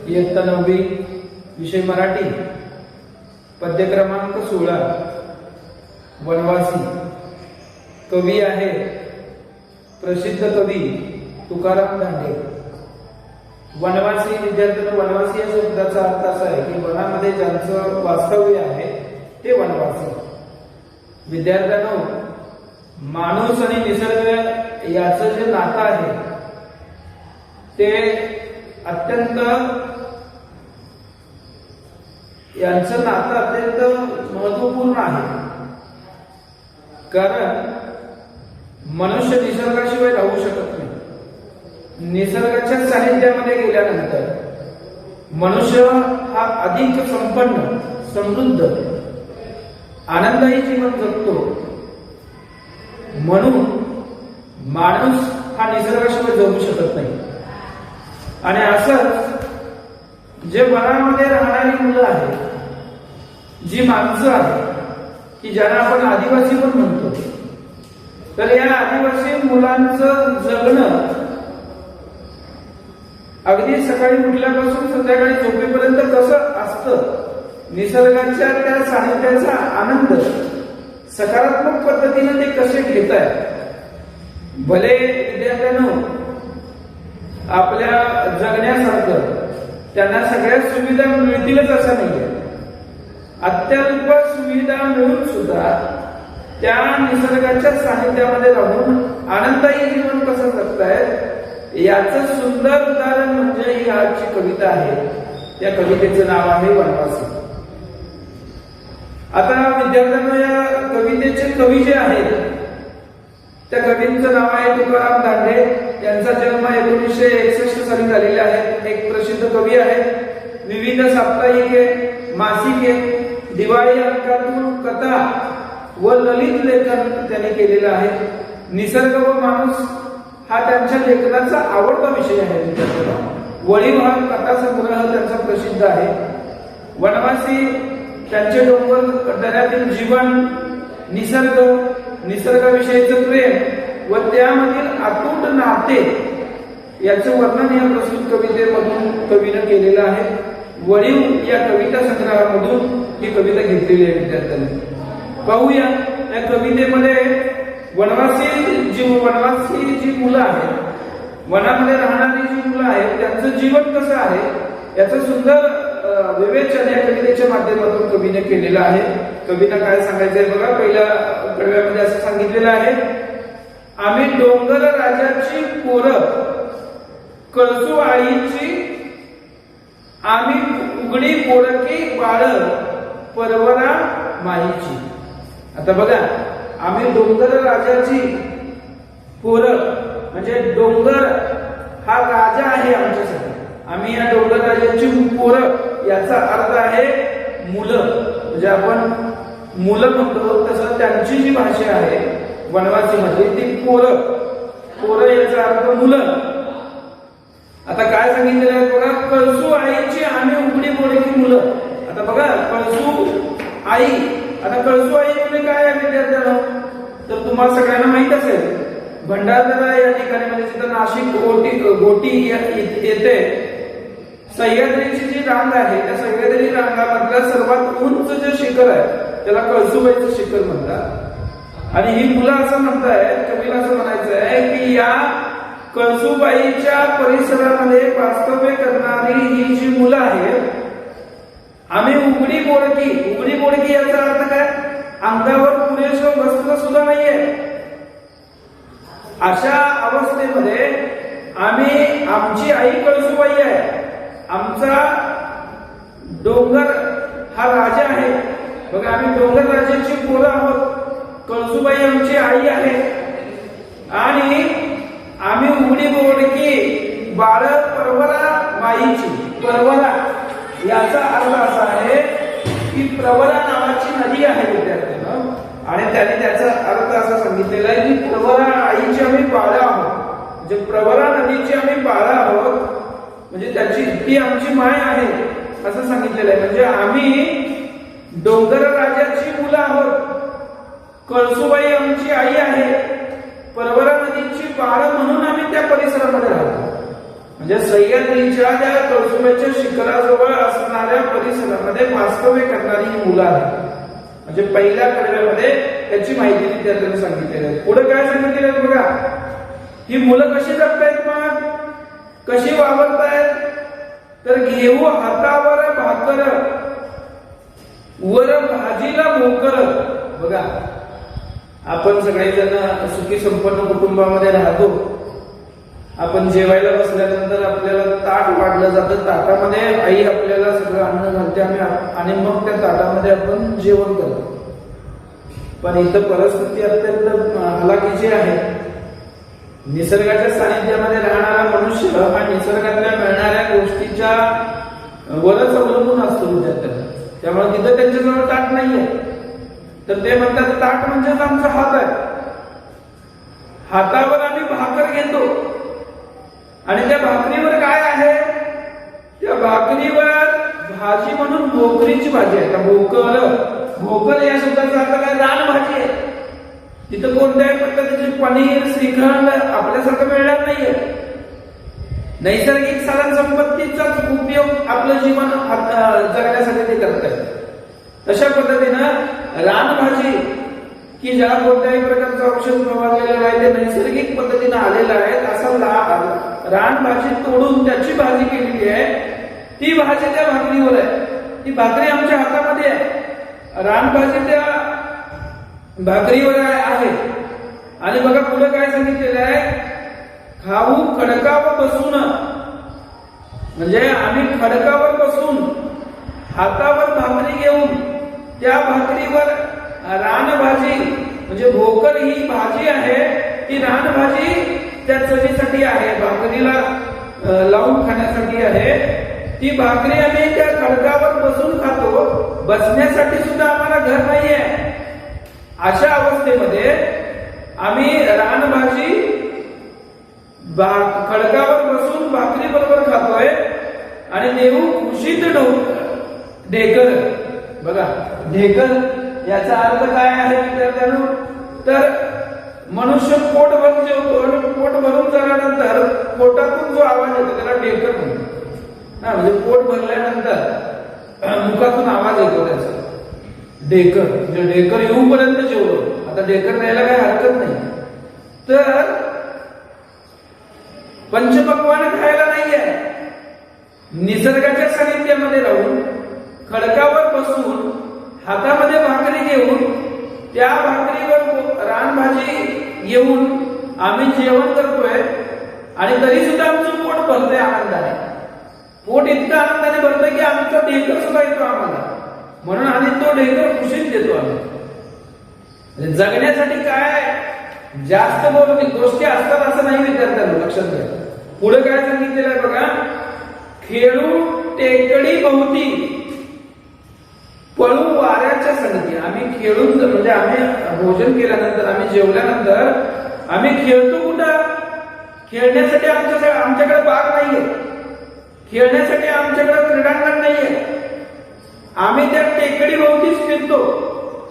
इयत्ता 9वी विषय मराठी पद्य क्रमांक 16 वनवासी। कवी आहे प्रसिद्ध कवी तुकाराम धांडे। वनवासी विद्यार्थ्यांना वनवासी या शब्दाचा अर्थ असा आहे की वनामध्ये ज्यांचं वास्तव्य आहे ते वनवासी। विद्यार्थ्यांनो, माणूस आणि निसर्ग याचं जे नातं आहे ते अत्यंत यांचं नातं अत्यंत महत्वपूर्ण आहे। कारण मनुष्य निसर्गाशिवाय राहू शकत नाही। निसर्गाच्या सानिध्यामध्ये गेल्यानंतर मनुष्य हा अधिक संपन्न, समृद्ध, आनंदही जीवन जगतो। म्हणून माणूस हा निसर्गाशिवाय जगू शकत नाही। आणि असंच जे वनामध्ये राहणारी मुलं आहेत, जी माणसं आहेत की ज्यांना आपण आदिवासी पण म्हणतो, तर या आदिवासी मुलांचं जगणं अगदी सकाळी उठल्यापासून संध्याकाळी झोपेपर्यंत कसं असतं, निसर्गाच्या त्या सानिध्याचा आनंद सकारात्मक पद्धतीने ते कसे घेत आहेत। भले विद्यार्थ्यांनो, आपल्या जगण्यासारखं त्यांना सगळ्या सुविधा मिळतीलच असं नाहीये। अत्यल्प सुविधा मिळून सुद्धा त्या निसर्गाच्या सानिध्यामध्ये राहून आनंदायी जीवन कसं जगतायत याचं सुंदर उदाहरण म्हणजे ही आजची कविता आहे। त्या कवितेचं नाव आहे वनवासी। आता विद्यार्थ्यांना या कवितेचे कवी जे आहेत त्या कवींचं नाव आहे तुकाराम धांडे। त्यांचा जन्म 1961 साली झालेला आहे। एक प्रसिद्ध कवी आहेत। विविध साप्ताहिके, मासिके, दिवाळी अंकातून कथा व ललित लेखन त्यांनी केलेलं आहे। निसर्ग व माणूस हा त्यांच्या लेखनाचा आवडता विषय आहे। वळीव हा कथा संग्रह त्यांचा प्रसिद्ध आहे। वनवासी त्यांचे डोंगर दऱ्यातील जीवन, निसर्गाविषयीचं प्रेम व त्यामधील अतूट नाते याचं वर्णन या प्रस्तुत कवितेमधून कवीनं केलेलं आहे। वळीव या कविता संग्रहामधून ही कविता घेतलेली आहे। विद्यार्थ्यांनी पाहूया या कवितेमध्ये वनवासी जी मुलं आहेत, वनामध्ये राहणारी जी मुलं आहेत त्यांचं जीवन कसं आहे याचं सुंदर विवेचन या कवितेच्या माध्यमातून कवीने केलेलं आहे। कविता काय सांगायचंय बघा। पहिल्या कडव्यामध्ये असं सांगितलेलं आहे, आम्ही डोंगर राजाची पोरं, कळसू आईची, आम्ही उघडी पोरकी बाळ, परवरा माईची। आता बघा, आम्ही डोंगर राजाची पोरं म्हणजे डोंगर हा राजा आहे आमच्यासाठी। आम्ही या डोंगर राजाची पोरं याचा अर्थ आहे मुलं, म्हणजे आपण मुलं म्हणतो तसं त्यांची जी भाषा आहे वनवासी मध्ये ती पोरं याचा अर्थ मुलं। आता काय सांगितलेलं आहे बघा, कळसू आईची आम्ही उघडी बोलकी मुलं। आता बघा, कळसू आई, आता कळसू आई म्हणजे काय आहे विद्यार्थ्यांनो, तर तुम्हाला सगळ्यांना माहित असेल भंडारदरा या ठिकाणी म्हणजे जिथं नाशिक गोटी येते, सह्याद्रीची जी रांग आहे त्या सह्याद्री रांगामधलं सर्वात उंच जे शिखर आहे त्याला कळसुबाईचं शिखर म्हणतात। आणि ही मुलं असं म्हणतायत, कवीला असं म्हणायचं आहे की या कळसुबाईच्या परिसरामध्ये वास्तव्य करणारी ही जी मुलं आहेत, आम्ही उघडी बोडकी याचा अर्थ काय, अंगावर पुरेसं वस्त्र सुद्धा नाहीये, अशा अवस्थेमध्ये आमची आई कळसुबाई आहे, आमचा डोंगर हा राजा आहे। बघा, आम्ही डोंगर राजाची पोरं आहोत, कळसुबाई आमची आई आहे आणि आम्ही उघडी बोडकी बाळ, परवरा माईची। परवरा याचा अर्थ असा आहे की प्रवरा नावाची नदी आहे विद्यार्थ्यांनो, आणि त्याने त्याचा अर्थ असा सांगितलेला आहे की प्रवरा आईची आम्ही बाळ आहोत, म्हणजे प्रवरा नदीची आम्ही बाळ आहोत, म्हणजे ती आमची माय आहे असं सांगितलेलं आहे। म्हणजे आम्ही डोंगर राजाची मुलं आहोत, कळसुबाई आमची आई आहे, परवरा नदीची बाळ म्हणून आम्ही त्या परिसरामध्ये राहतो। म्हणजे सह्याद्रीच्या त्या कळसुबाई कळसुबाईच्या शिखराजवळ असणाऱ्या परिसरामध्ये वास्तव्य करणारी ही मुलं आहेत. म्हणजे पहिल्या कडव्यामध्ये त्याची माहिती विद्यार्थ्यांना सांगितलेली आहे. पुढे काय सांगितलेलं आहे बघा, ही मुलं कशी जगतायत, मग कशी वावरतायत, तर घेऊ हातावर भाकर वर भाजीला भोकर. बघा, आपण सगळेजण सुखी संपन्न कुटुंबामध्ये राहतो. आपण जेवायला बसल्यानंतर आपल्याला ताट वाढलं जातं, ताटामध्ये आई आपल्याला सगळं अन्न घालते आणि मग त्या ताटामध्ये आपण जेवण करतो. पण इथं परिस्थिती अत्यंत हलाखीची आहे. निसर्गाच्या सानिध्यामध्ये राहणारा मनुष्य हा निसर्गातल्या मिळणाऱ्या गोष्टीच्या वरच अवलंबून असतो विद्यार्थ्यांना. त्यामुळे तिथं त्यांच्याजवळ ताट नाहीये, तर ते म्हणतात ताट म्हणजेच आमचा हात आहे. हातावर आम्ही भाकर घेतो आणि त्या भाकरीवर काय आहे, त्या भाकरीवर भाजी म्हणून भोकरीची भाजी आहे. भोकर या शब्दाचा अर्थ काय, रानभाजी आहे. तिथं कोणत्याही पद्धतीचे पनीर श्रीखंड आपल्यासारखं मिळणार नाहीये. नैसर्गिक साधन संपत्तीचाच उपयोग आपलं जीवन जगण्यासाठी ते करतात. तशा पद्धतीनं रानभाजी की ज्याला कोणत्याही प्रकारचं औषध फवारलेलं नाही, ते नैसर्गिक पद्धतीनं आलेलं आहे, असा रानभाजी तोडून त्याची भाजी केलेली आहे. ती भाजी त्या भाकरीवर आहे. ती भाकरी आमच्या हातामध्ये आहे, रानभाजी त्या भाकरीवर आहे. आणि बघा पुढे काय सांगितलेलं आहे, खाऊ खडकावर बसून. म्हणजे आम्ही खडकावर बसून हातावर भाकरी घेऊन त्या भाकरीवर रानभाजी म्हणजे भोकर ही भाजी आहे, ती रानभाजी त्या चवीसाठी आहे, भाकरीला लावून खाण्यासाठी आहे. ती भाकरी आम्ही त्या खडकावर बसून खातो, बसण्यासाठी सुद्धा आम्हाला घर नाहीये. अशा अवस्थेमध्ये आम्ही रानभाजी खडकावर बसून भाकरी बरोबर खातोय आणि देऊ खुशीत ढेकर. बघा, ढेकर याचा अर्थ काय आहे विद्यार्थ्यांनो, तर मनुष्य पोट भरून जेवतो आणि पोट भरून झाल्यानंतर पोटातून जो आवाज येतो त्याला ढेकर म्हणतो. म्हणजे पोट भरल्यानंतर मुखातून आवाज येतो त्याचा ढेकर. म्हणजे ढेकर येऊपर्यंत जेवलो. आता ढेकर द्यायला काही हरकत नाही. तर पंचपक्वान खायला नाहीये, निसर्गाच्या सानिध्यामध्ये राहून खडकावर बसून हातामध्ये भाकरी घेऊन त्या भाकरीवर रानभाजी येऊन आम्ही जेवण करतोय आणि तरी सुद्धा आमचं पोट भरतंय आनंदाने. पोट इतकं आनंदाने भरतंय की आमचा ढेकर सुद्धा येतो आम्हाला, म्हणून आम्ही तो ढेकर खुशीत देतो. आम्ही जगण्यासाठी काय जास्त गोष्टी असतात असं नाही विद्यार्थ्यांना, लक्षात घ्या. पुढे काय सांगितलेलं आहे बघा, खेळू टेकडी भोवती पळू वाऱ्याच्या संगती. आम्ही खेळून म्हणजे आम्ही भोजन केल्यानंतर आम्ही जेवल्यानंतर आम्ही खेळतो कुठं, खेळण्यासाठी आमच्याकडे बाग नाहीये, खेळण्यासाठी आमच्याकडे क्रीडांगण नाहीये. आम्ही त्या टेकडी भोवतीच फिरतो,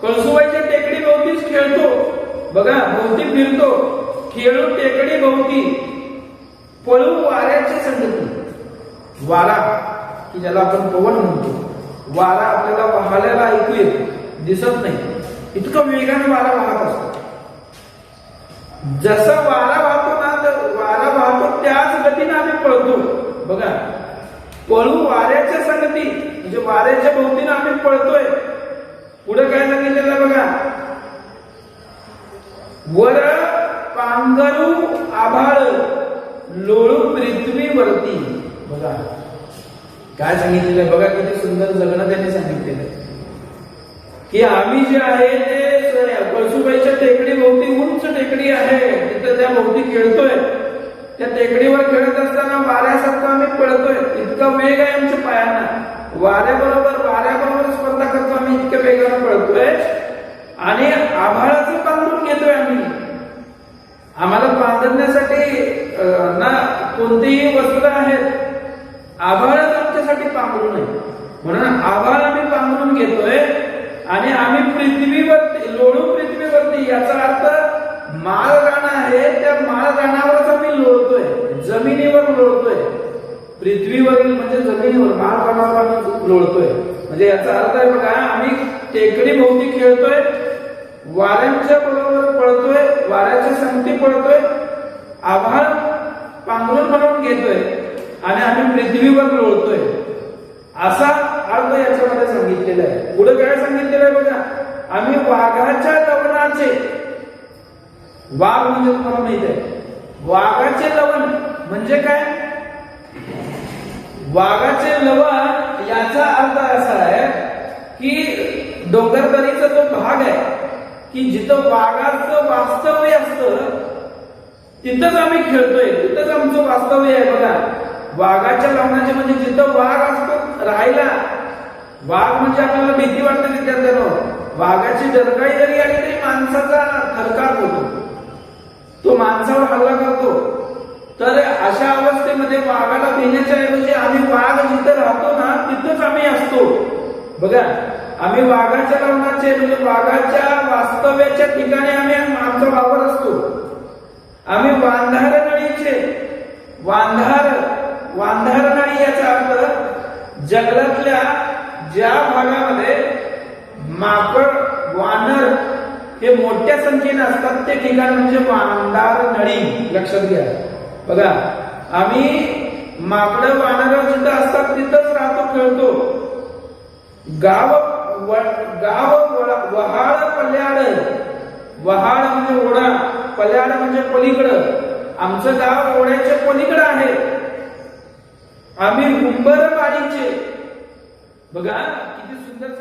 कळसुबाईच्या टेकडी भोवतीच खेळतो. बघा, भोवती फिरतो, खेळू टेकडी भोवती पळू वाऱ्याची संगती. वारा की ज्याला आपण पवन म्हणतो, वारा आपल्याला वाहल्याला ऐकू येतो, दिसत नाही, इतकं वेगाने वारा वाहत असतो. जसं वारा वाहतो ना, तर वारा वाहतो त्याच गतीने आम्ही पळतो. बघा, पळू वाऱ्याच्या संगती म्हणजे वाऱ्याच्या भोवतीने आम्ही पळतोय. पुढे काय सांगितलेलं बघा, वर पांघरू आभाळ लोळू पृथ्वीवरती. बघा काय सांगितलेलं, बघा किती सुंदर जगणं त्यांनी सांगितलेलं की आम्ही जे आहे ते कळसुबाईच्या टेकडी भोवती उंच टेकडी आहे, तिथं त्या भोवती खेळतोय. त्या टेकडीवर खेळत असताना वाऱ्यासारखं आम्ही पळतोय, इतका वेग आहे आमच्या पायांना. वाऱ्याबरोबर स्पर्धा करतो आम्ही, इतक्या वेगाने पळतोय. आणि आभाळाचं पांघरून घेतोय आम्ही. आम्हाला पांघरण्यासाठी ना कोणतीही वस्त्र आहेत, आभाळच आमच्यासाठी पांघरून आहे. म्हणून आभाळ आम्ही पांघरून घेतोय आणि आम्ही पृथ्वीवरती लोळू पृथ्वीवरती. याचा अर्थ माळ रान आहे, त्या माळ रानावरच आम्ही लोळतोय, जमिनीवर लोळतोय. पृथ्वीवरील म्हणजे म्हणजे जमिनीवर माळरानावर लोळतोय. म्हणजे याचा अर्थ आहे बघा, आम्ही टेकडी भोवती खेळतोय, वाऱ्यांच्या बरोबर पळतोय, वाऱ्याच्या संगती पळतोय, आभाळ पांघरून म्हणून घेतोय आणि आम्ही पृथ्वीवर लोळतोय, असा अर्थ याच्यामध्ये सांगितलेला आहे. पुढे काय सांगितलेलं आहे बघा, आम्ही वाघाच्या लवणाचे, वाघ म्हणजे तुम्हाला माहित आहे, वाघाचे लवण म्हणजे काय? वाघाचे लवण याचा अर्थ असा आहे की डोंगरदरीचा जो भाग आहे की जिथं वाघाचं वास्तव्य असतं तिथंच आम्ही खेळतोय, तिथंच आमचं वास्तव्य आहे बघा. वाघाच्या लवणाचे म्हणजे जिथं वाघ असतो राहायला. वाघ म्हणजे आपल्याला भीती वाटते विद्यार्थ्यांनो. वाघाची डरकाळी जरी आली तरी माणसाचा थरकाप होतो, तो माणसावर हल्ला करतो. तर अशा अवस्थेमध्ये वाघाला भिण्याच्या ऐवजी आम्ही वाघ जिथं राहतो ना तिथंच आम्ही असतो बघा. आम्ही वाघाच्या लवणाचे म्हणजे वाघाच्या वास्तव्याच्या ठिकाणी आम्ही आमचा वावर असतो. आम्ही वांधार नळीचे, वांधार नळी याचा अर्थ जंगलातल्या ज्या भागामध्ये माकड, वानर हे मोठ्या संख्येने असतात ते ठिकाण म्हणजे वांधार नळी. लक्षात घ्या बघा, आम्ही माकड वानर जिथं असतात तिथंच राहतो, खेळतो. वहाळ पल्याड, वहाळ म्हणजे ओढा, पल्याड म्हणजे पलीकडं. आमचं गाव ओढ्याच्या पलीकडं आहे. आम्ही उंबरवाडीचे, बघा किती सुंदर